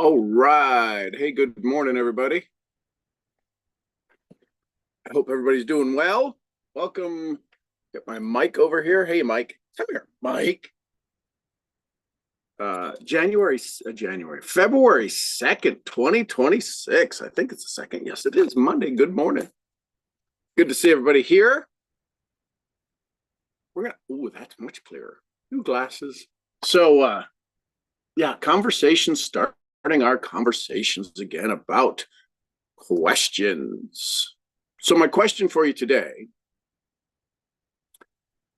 All right. Hey, good morning, everybody. I hope everybody's doing well. Welcome. Get my mic over here. Hey, Mike. Come here, Mike. February 2nd, 2026. I think it's the second. Yes, it is Monday. Good morning. Good to see everybody here. That's much clearer. New glasses. So, yeah, starting our conversations again about questions. So my question for you today,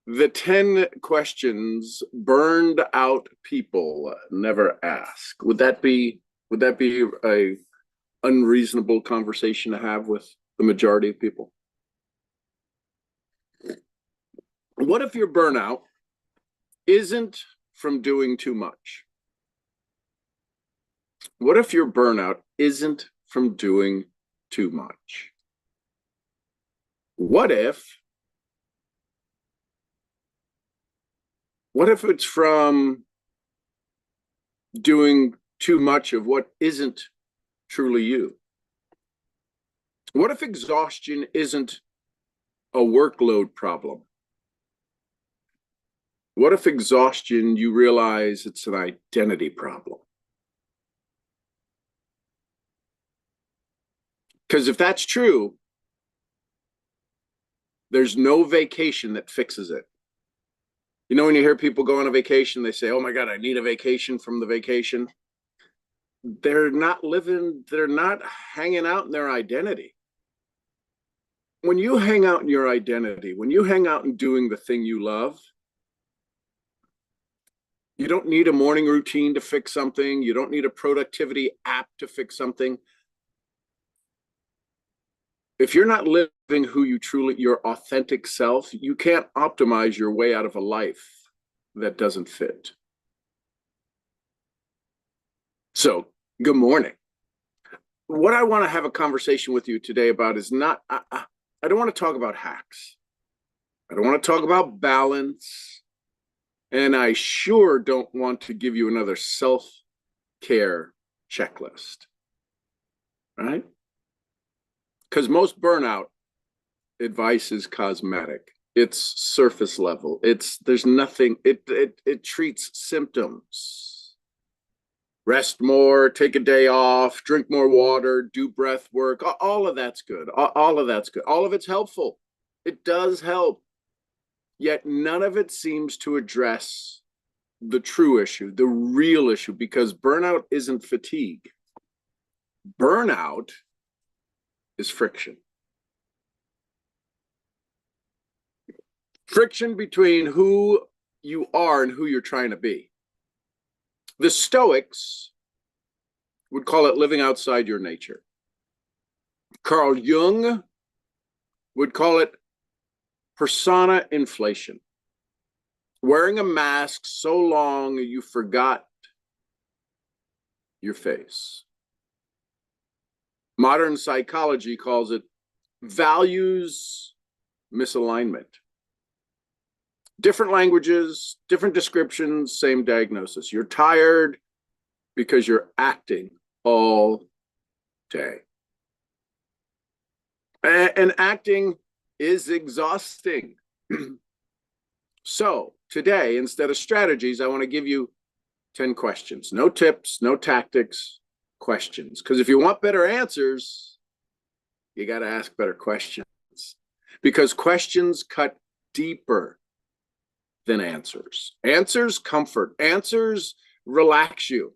the 10 questions burned out people never ask. Would that be a unreasonable conversation to have with the majority of people? What if your burnout isn't from doing too much? What if your burnout isn't from doing too much? What if it's from doing too much of what isn't truly you? What if exhaustion isn't a workload problem? What if exhaustion, you realize it's an identity problem? Because if that's true, there's no vacation that fixes it. You know, when you hear people go on a vacation, they say, oh my God, I need a vacation from the vacation. They're not hanging out in their identity. When you hang out in your identity, when you hang out in doing the thing you love, you don't need a morning routine to fix something. You don't need a productivity app to fix something. If you're not living your authentic self, you can't optimize your way out of a life that doesn't fit. So, good morning. What I want to have a conversation with you today about is I don't want to talk about hacks. I don't want to talk about balance. And I sure don't want to give you another self-care checklist. Right? Because most burnout advice is cosmetic. It's surface level. There's nothing, it treats symptoms. Rest more, take a day off, drink more water, do breath work. All of that's good. All of that's good. All of it's helpful. It does help. Yet none of it seems to address the true issue, the real issue, because burnout isn't fatigue. Burnout is friction. Friction between who you are and who you're trying to be. The Stoics would call it living outside your nature. Carl Jung would call it persona inflation. Wearing a mask so long you forgot your face. Modern psychology calls it values misalignment. Different languages, different descriptions, same diagnosis. You're tired because you're acting all day. And acting is exhausting. So today, instead of strategies, I want to give you 10 questions. No tips, no tactics, questions. Because if you want better answers, you got to ask better questions. Because questions cut deeper than answers. Answers comfort. Answers relax you.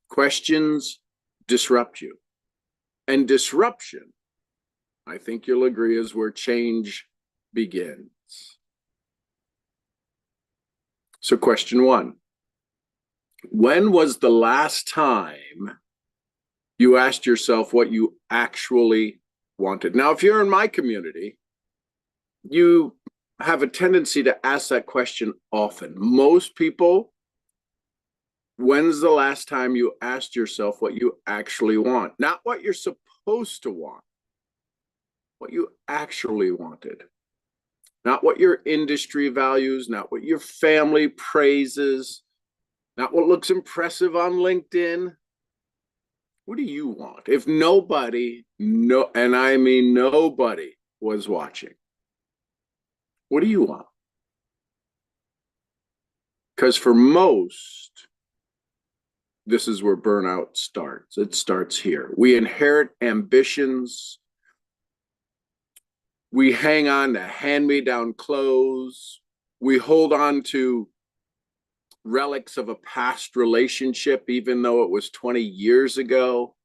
Questions disrupt you. And disruption, I think you'll agree, is where change begins. So question one, when was the last time you asked yourself what you actually wanted? Now, if you're in my community, you have a tendency to ask that question often. Most people, when's the last time you asked yourself what you actually want? Not what you're supposed to want, what you actually wanted. Not what your industry values, not what your family praises, not what looks impressive on LinkedIn. What do you want? If nobody, no, and I mean nobody was watching, what do you want? Because for most, this is where burnout starts. It starts here. We inherit ambitions. We hang on to hand-me-down clothes. We hold on to relics of a past relationship, even though it was 20 years ago.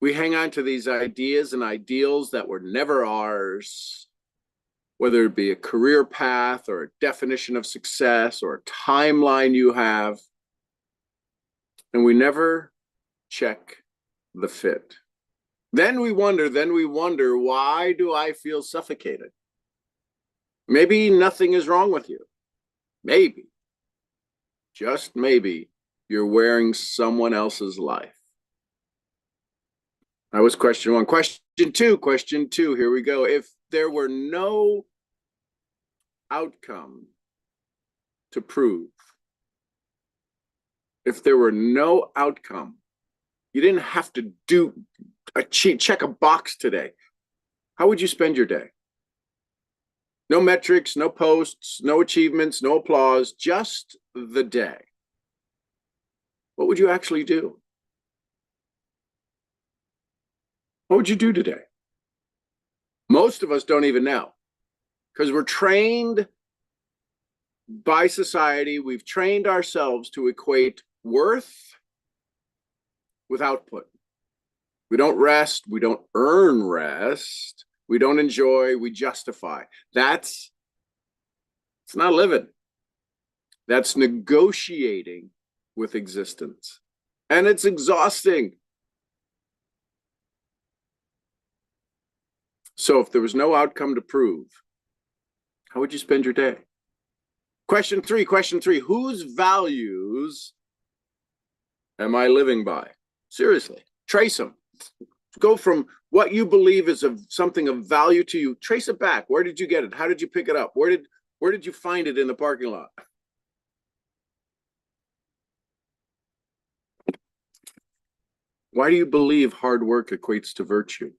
We hang on to these ideas and ideals that were never ours, whether it be a career path or a definition of success or a timeline you have. And we never check the fit. Then we wonder, why do I feel suffocated? Maybe nothing is wrong with you. Maybe, just maybe, you're wearing someone else's life. That was question one. Question two, here we go. If there were no outcome to prove, if there were no outcome, you didn't have to check a box today, how would you spend your day? No metrics, no posts, no achievements, no applause, just the day. What would you actually do? What would you do today? Most of us don't even know, because we're trained by society. We've trained ourselves to equate worth with output. We don't rest. We don't earn rest. We don't enjoy. We justify. It's not living. That's negotiating with existence. And it's exhausting. So if there was no outcome to prove, how would you spend your day? Question three, whose values am I living by? Seriously, trace them. Go from what you believe is something of value to you. Trace it back. Where did you get it? How did you pick it up? Where did you find it in the parking lot? Why do you believe hard work equates to virtue?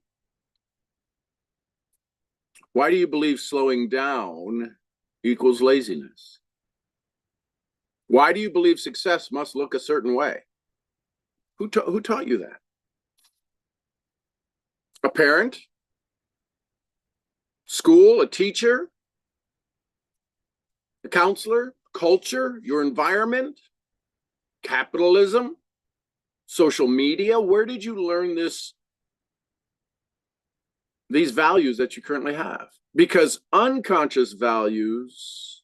Why do you believe slowing down equals laziness? Why do you believe success must look a certain way? Who taught you that? A parent? School? A teacher? A counselor? Culture? Your environment? Capitalism? Social media? Where did you learn these values that you currently have? Because unconscious values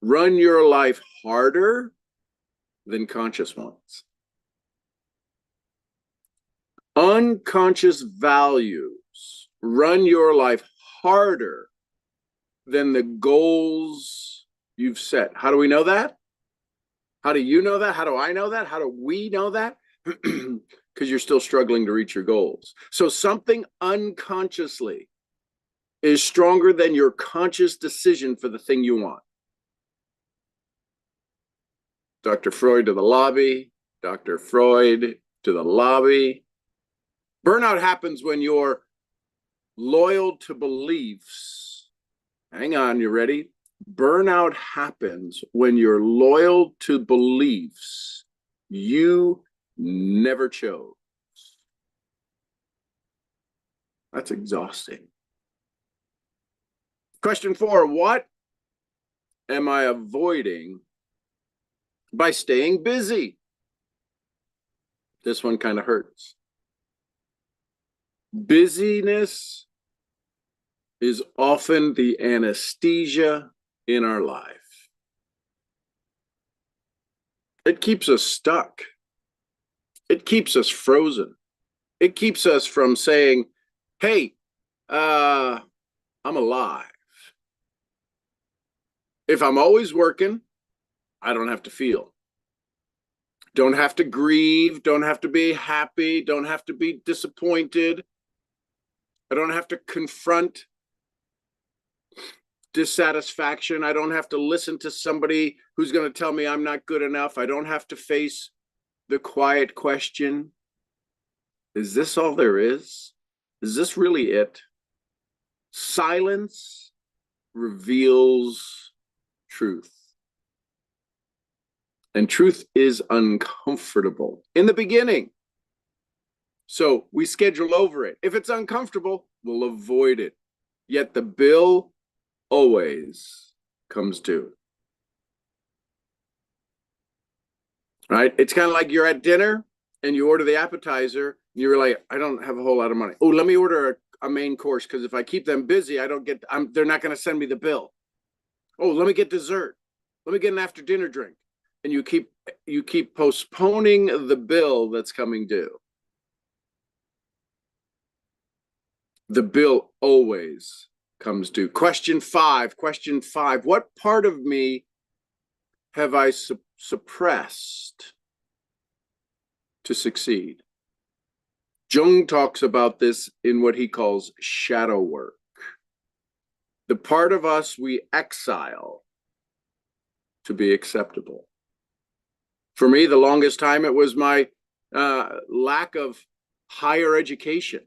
run your life harder than conscious ones. Unconscious values run your life harder than the goals you've set. How do we know that? How do you know that? How do I know that? How do we know that? Because you're still struggling to reach your goals. So something unconsciously is stronger than your conscious decision for the thing you want. Dr. Freud to the lobby, Dr. Freud to the lobby. Burnout happens when you're loyal to beliefs. Hang on, you ready? Burnout happens when you're loyal to beliefs you never chose. That's exhausting. Question 4, what am I avoiding by staying busy? This one kind of hurts. Busyness is often the anesthesia in our life. It keeps us stuck. It keeps us frozen. It keeps us from saying, hey, I'm alive. If I'm always working, I don't have to feel. Don't have to grieve. Don't have to be happy. Don't have to be disappointed. I don't have to confront dissatisfaction. I don't have to listen to somebody who's going to tell me I'm not good enough. I don't have to face the quiet question. Is this all there is? Is this really it? Silence reveals truth. And truth is uncomfortable in the beginning. So we schedule over it. If it's uncomfortable, we'll avoid it. Yet the bill always comes due. Right? It's kind of like you're at dinner and you order the appetizer. You're like, I don't have a whole lot of money. Oh, let me order a main course, because if I keep them busy, they're not going to send me the bill. Oh, let me get dessert. Let me get an after dinner drink. And you keep postponing the bill that's coming due. The bill always comes due. Question five. What part of me have I suppressed to succeed? Jung talks about this in what he calls shadow work. The part of us we exile to be acceptable. For me, the longest time, it was my lack of higher education.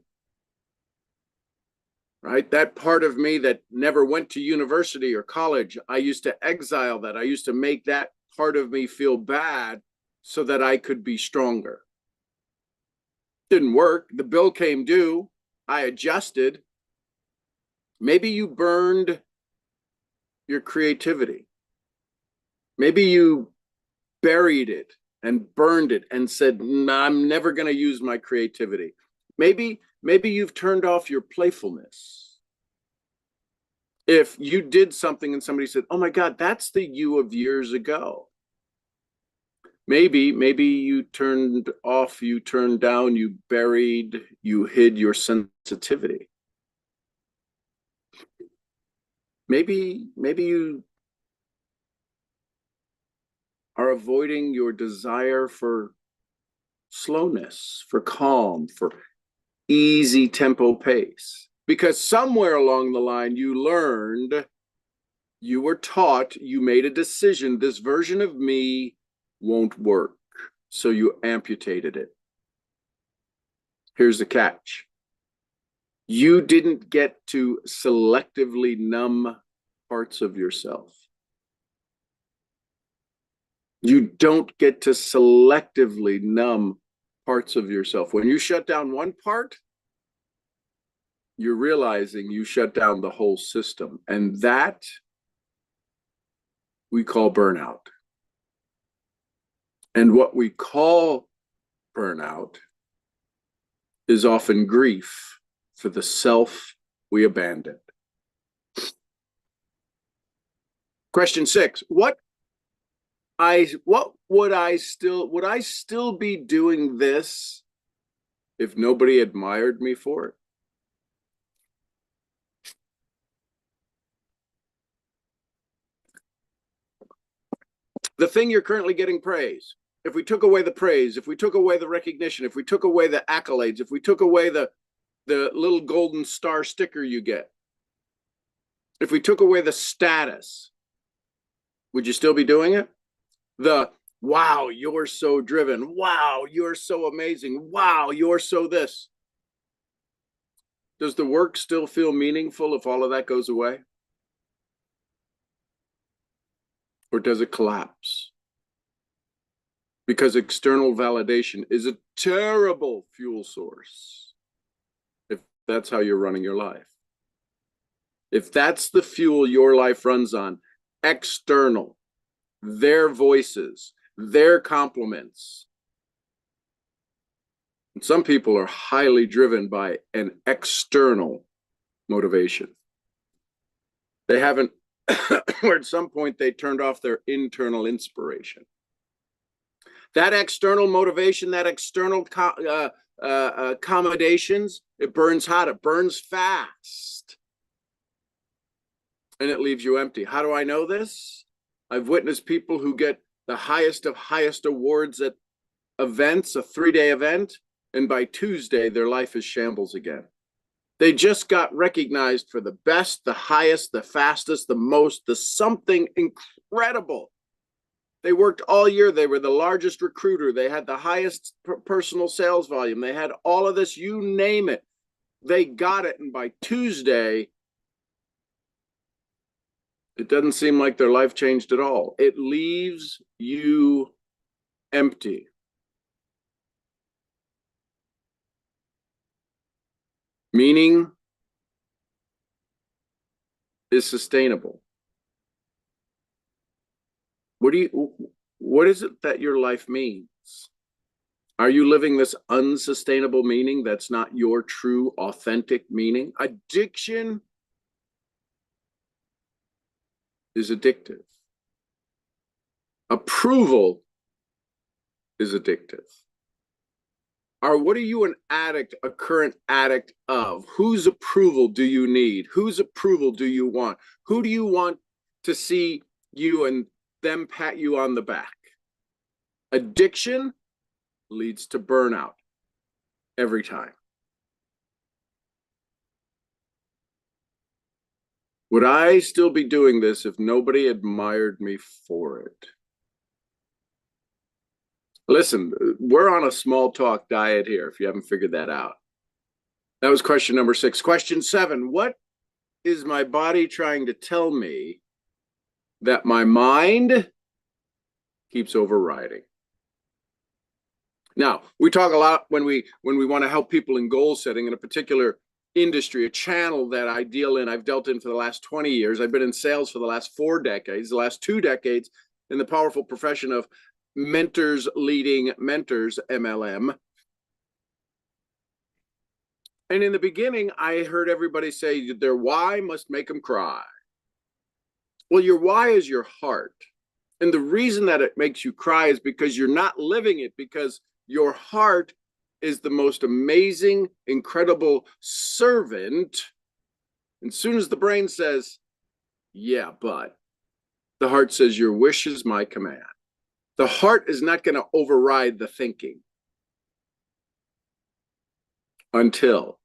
Right? That part of me that never went to university or college, I used to exile that. I used to make that part of me feel bad so that I could be stronger. Didn't work. The bill came due. I adjusted. Maybe you burned your creativity. Maybe you buried it and burned it and said, nah, I'm never going to use my creativity. Maybe you've turned off your playfulness. If you did something and somebody said, oh my God, that's the you of years ago. Maybe you turned off, you turned down, you buried, you hid your sensitivity. Maybe you are avoiding your desire for slowness, for calm, for easy tempo pace. Because somewhere along the line you learned, you were taught, you made a decision, this version of me won't work. So you amputated it. Here's the catch. You didn't get to selectively numb parts of yourself. You don't get to selectively numb parts of yourself. When you shut down one part, you're realizing you shut down the whole system. And that we call burnout. And what we call burnout is often grief for the self we abandoned. Question 6. Would I still be doing this if nobody admired me for it? The thing you're currently getting praise. If we took away the praise, if we took away the recognition, if we took away the accolades, if we took away the little golden star sticker you get, if we took away the status, would you still be doing it? The, wow, you're so driven. Wow, you're so amazing. Wow, you're so this. Does the work still feel meaningful if all of that goes away? Or does it collapse? Because external validation is a terrible fuel source if that's how you're running your life. If that's the fuel your life runs on, external, their voices, their compliments. And some people are highly driven by an external motivation. They haven't, or at some point they turned off their internal inspiration. That external motivation, that external accommodations, it burns hot, it burns fast. And it leaves you empty. How do I know this? I've witnessed people who get the highest of highest awards at events, a 3-day event, and by Tuesday, their life is shambles again. They just got recognized for the best, the highest, the fastest, the most, the something incredible. They worked all year. They were the largest recruiter. They had the highest personal sales volume. They had all of this, you name it. They got it. And by Tuesday, it doesn't seem like their life changed at all. It leaves you empty. Meaning is sustainable. What is it that your life means? Are you living this unsustainable meaning that's not your true, authentic meaning? Addiction is addictive. Approval is addictive. Or what are you an addict, a current addict of? Whose approval do you need? Whose approval do you want? Who do you want to see you and them pat you on the back? Addiction leads to burnout every time. Would I still be doing this if nobody admired me for it? Listen, we're on a small talk diet here, if you haven't figured that out. That was question number 6. Question 7, what is my body trying to tell me that my mind keeps overriding? Now, we talk a lot when we want to help people in goal setting in a particular industry, a channel that I deal in, I've dealt in for the last 20 years. I've been in sales for the last 4 decades, the last 2 decades in the powerful profession of mentors leading mentors, MLM. And in the beginning, I heard everybody say their why must make them cry. Well, your why is your heart. And the reason that it makes you cry is because you're not living it, because your heart is the most amazing, incredible servant. And as soon as the brain says, yeah, but the heart says, your wish is my command. The heart is not going to override the thinking until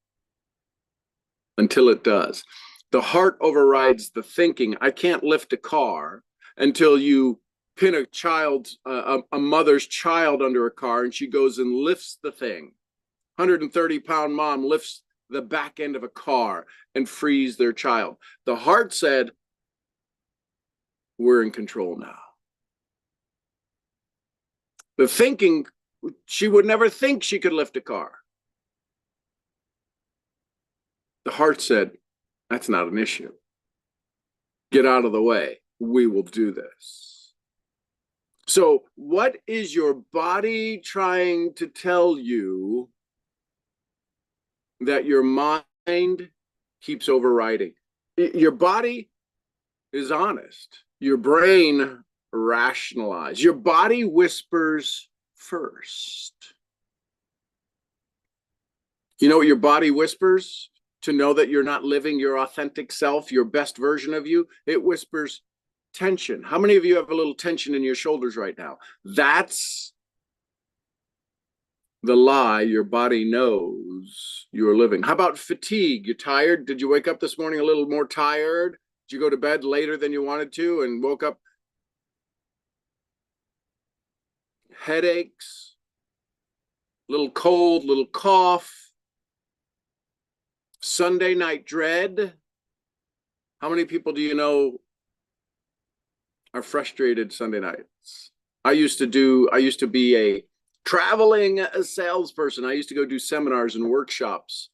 it does. The heart overrides the thinking. I can't lift a car until you pin a child's, a mother's child under a car and she goes and lifts the thing. 130-pound mom lifts the back end of a car and frees their child. The heart said, we're in control now. The thinking, she would never think she could lift a car. The heart said, that's not an issue. Get out of the way. We will do this. So what is your body trying to tell you that your mind keeps overriding? Your body is honest. Your brain rationalizes. Your body whispers first. You know what your body whispers? To know that you're not living your authentic self, your best version of you, it whispers tension. How many of you have a little tension in your shoulders right now? That's the lie your body knows you're living. How about fatigue? You're tired? Did you wake up this morning a little more tired? Did you go to bed later than you wanted to and woke up headaches, little cold, little cough? Sunday night dread. How many people do you know are frustrated Sunday nights? I used to be a traveling salesperson. I used to go do seminars and workshops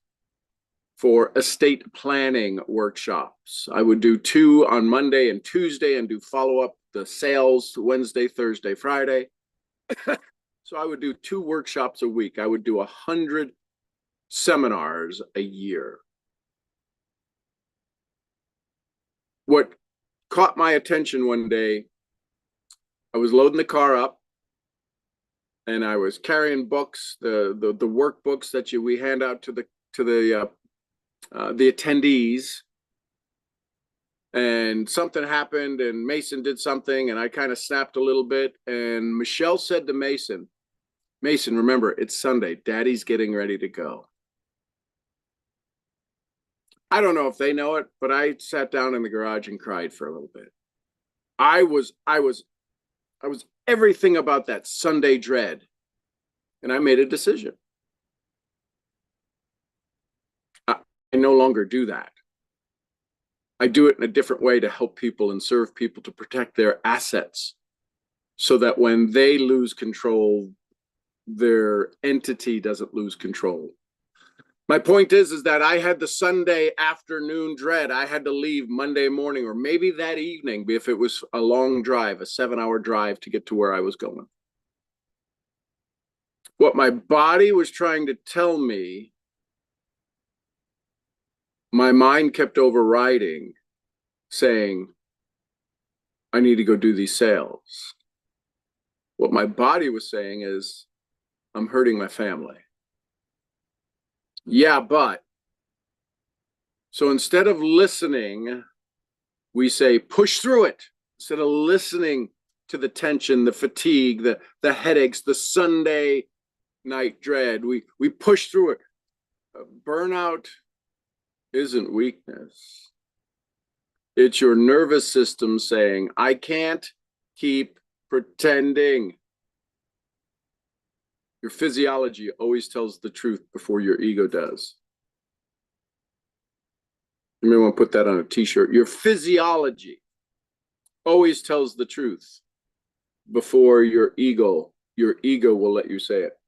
for estate planning workshops. I would do 2 on Monday and Tuesday and do follow-up the sales Wednesday, Thursday, Friday. So I would do 2 workshops a week. I would do 100 seminars a year. What caught my attention one day, I was loading the car up and I was carrying books, the workbooks that we hand out to the attendees. And something happened and Mason did something and I kind of snapped a little bit. And Michelle said to Mason, remember, it's Sunday. Daddy's getting ready to go. I don't know if they know it, but I sat down in the garage and cried for a little bit. I was everything about that Sunday dread, and I made a decision. I no longer do that. I do it in a different way to help people and serve people to protect their assets so that when they lose control, their entity doesn't lose control. My point is that I had the Sunday afternoon dread. I had to leave Monday morning or maybe that evening if it was a long drive, a 7-hour drive to get to where I was going. What my body was trying to tell me, my mind kept overriding, saying, I need to go do these sales. What my body was saying is, I'm hurting my family. Yeah, but. So instead of listening, we say, push through it. Instead of listening to the tension, the fatigue, the headaches, the Sunday night dread, we push through it. Burnout isn't weakness. It's your nervous system saying, I can't keep pretending. Your physiology always tells the truth before your ego does. You may want to put that on a t-shirt. Your physiology always tells the truth before your ego will let you say it.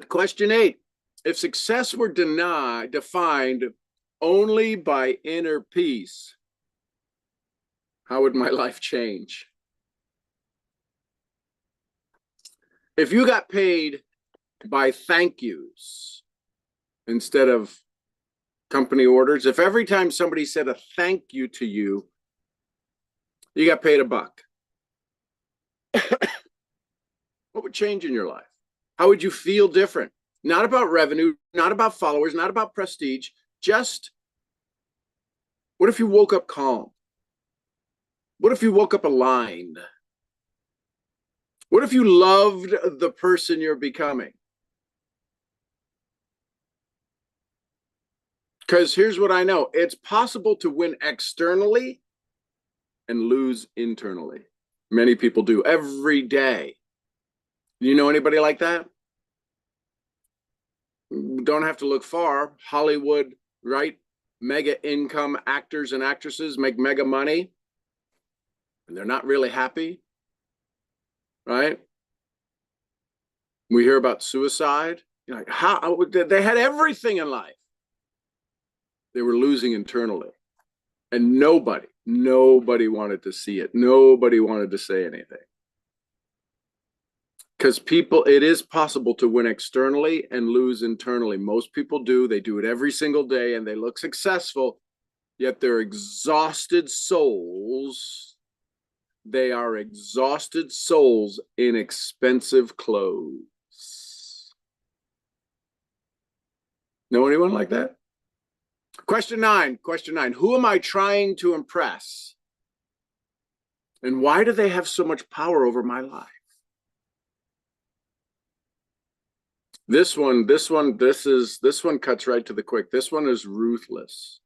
Question 8. If success were defined only by inner peace, how would my life change? If you got paid by thank yous instead of company orders, if every time somebody said a thank you to you, you got paid $1, what would change in your life? How would you feel different? Not about revenue, not about followers, not about prestige, just what if you woke up calm? What if you woke up aligned? What if you loved the person you're becoming? Because here's what I know. It's possible to win externally and lose internally. Many people do every day. Do you know anybody like that? Don't have to look far. Hollywood, right? Mega income actors and actresses make mega money, and they're not really happy, right? We hear about suicide. You're like, how? They had everything in life. They were losing internally. And nobody wanted to see it. Nobody wanted to say anything. Because it is possible to win externally and lose internally. Most people do. They do it every single day and they look successful, yet they're exhausted souls. They are exhausted souls in expensive clothes. Know anyone like that? Question 9. Who am I trying to impress? And why do they have so much power over my life? This one cuts right to the quick. This one is ruthless.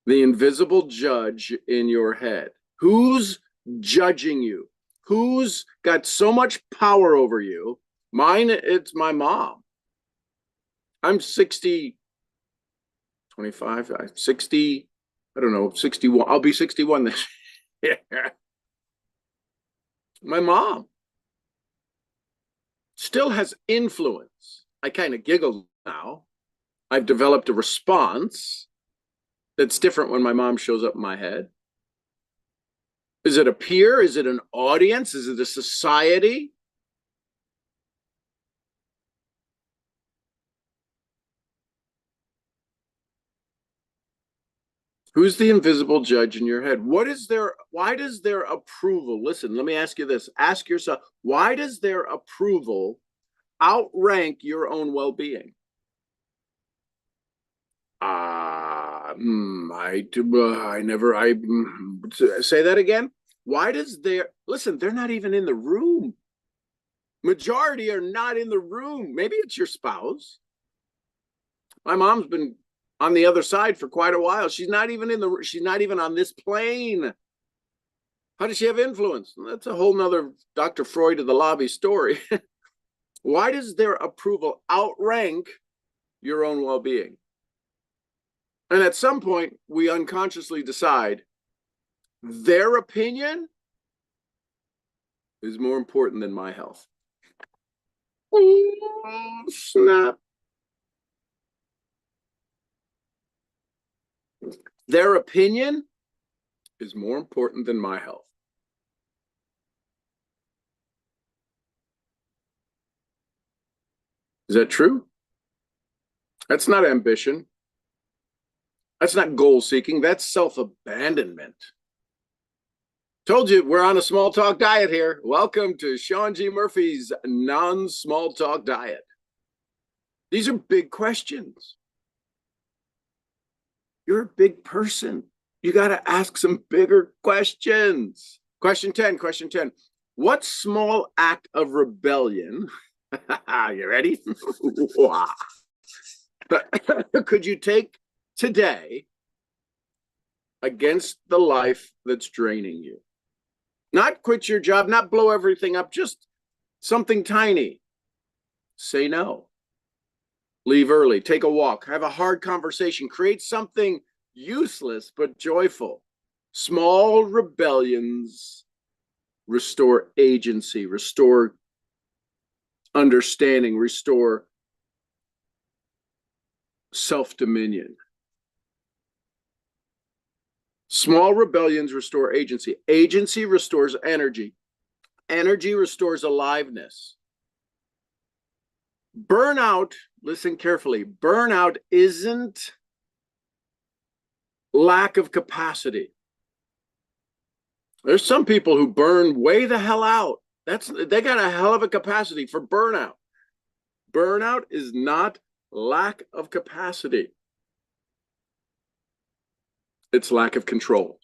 The invisible judge in your head. Who's judging you? Who's got so much power over you? Mine, it's my mom. I'm 60, 25, 60, I don't know, 61. I'll be 61 this year. My mom still has influence. I kind of giggle now. I've developed a response that's different when my mom shows up in my head. Is it a peer? Is it an audience? Is it a society? Who's the invisible judge in your head? Why does their approval, listen, let me ask you this. Ask yourself, why does their approval outrank your own well-being? I say that again. Why does listen, they're not even in the room. Majority are not in the room. Maybe it's your spouse. My mom's been on the other side for quite a while. She's not even on this plane. How does she have influence? That's a whole nother Dr. Freud of the lobby story. Why does their approval outrank your own well-being? And at some point, we unconsciously decide their opinion is more important than my health. Oh, snap. Their opinion is more important than my health. Is that true? That's not ambition. That's not goal seeking. That's self-abandonment. Told you we're on a small talk diet here. Welcome to Sean G. Murphy's non-small talk diet. These are big questions. You're a big person. You got to ask some bigger questions. Question 10. What small act of rebellion, you ready? Could you take today against the life that's draining you? Not quit your job, not blow everything up, just something tiny. Say no. Leave early, take a walk, have a hard conversation, create something useless but joyful. Small rebellions restore agency, restore understanding, restore self-dominion. Small rebellions restore agency. Agency restores energy. Energy restores aliveness. Burnout, listen carefully, burnout isn't lack of capacity. There's some people who burn way the hell out. They got a hell of a capacity for burnout. Burnout is not lack of capacity. It's lack of control.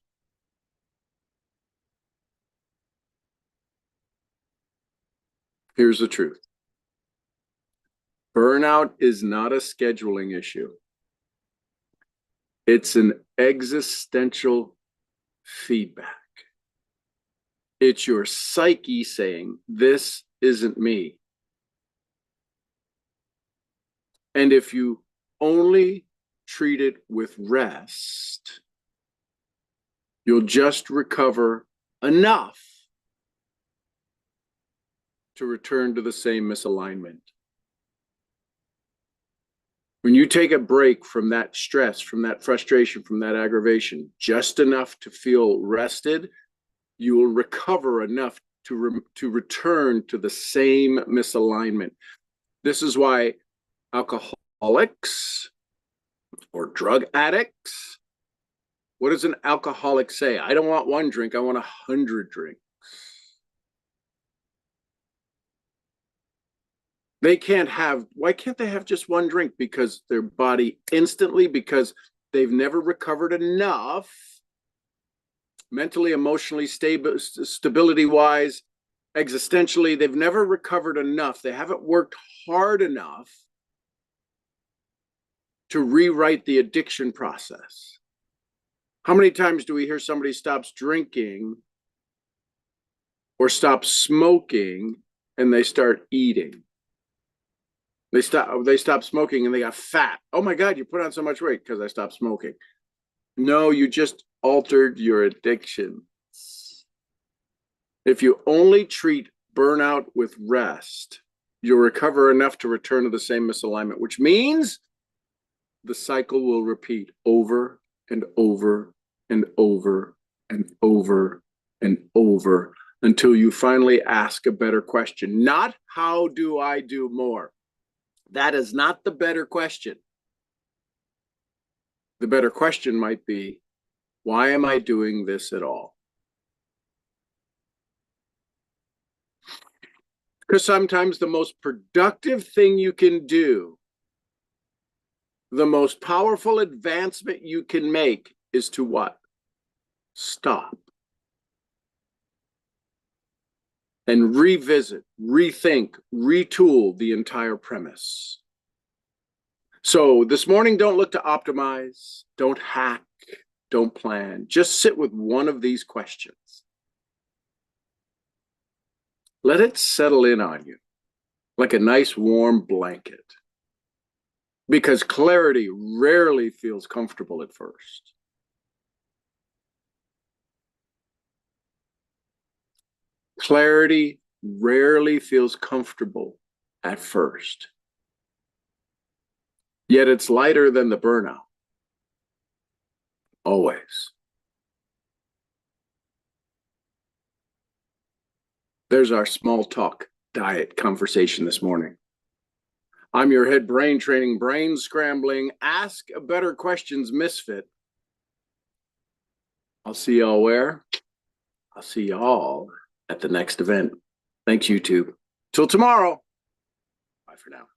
Here's the truth. Burnout is not a scheduling issue. It's an existential feedback. It's your psyche saying, this isn't me. And if you only treat it with rest, you'll just recover enough to return to the same misalignment. When you take a break from that stress, from that frustration, from that aggravation, just enough to feel rested, you will recover enough to return to the same misalignment. This is why alcoholics or drug addicts, what does an alcoholic say? I don't want one drink, I want 100 drinks. Why can't they have just one drink? Because their body instantly, because they've never recovered enough, mentally, emotionally, stability-wise, existentially, they've never recovered enough. They haven't worked hard enough to rewrite the addiction process. How many times do we hear somebody stops drinking or stops smoking and they start eating? They stop smoking and they got fat. Oh my God, you put on so much weight because I stopped smoking. No, you just altered your addiction. If you only treat burnout with rest, you'll recover enough to return to the same misalignment, which means the cycle will repeat over and over and over and over and over until you finally ask a better question. Not how do I do more? That is not the better question. The better question might be, why am I doing this at all? Because sometimes the most productive thing you can do, the most powerful advancement you can make is to what? Stop. And revisit, rethink, retool the entire premise. So this morning, don't look to optimize, don't hack, don't plan. Just sit with one of these questions. Let it settle in on you like a nice warm blanket, because clarity rarely feels comfortable at first. Clarity rarely feels comfortable at first. Yet it's lighter than the burnout. Always. There's our small talk diet conversation this morning. I'm your head brain training, brain scrambling, ask better questions misfit. I'll see y'all where? I'll see y'all at the next event. Thanks, YouTube. Till tomorrow. Bye for now.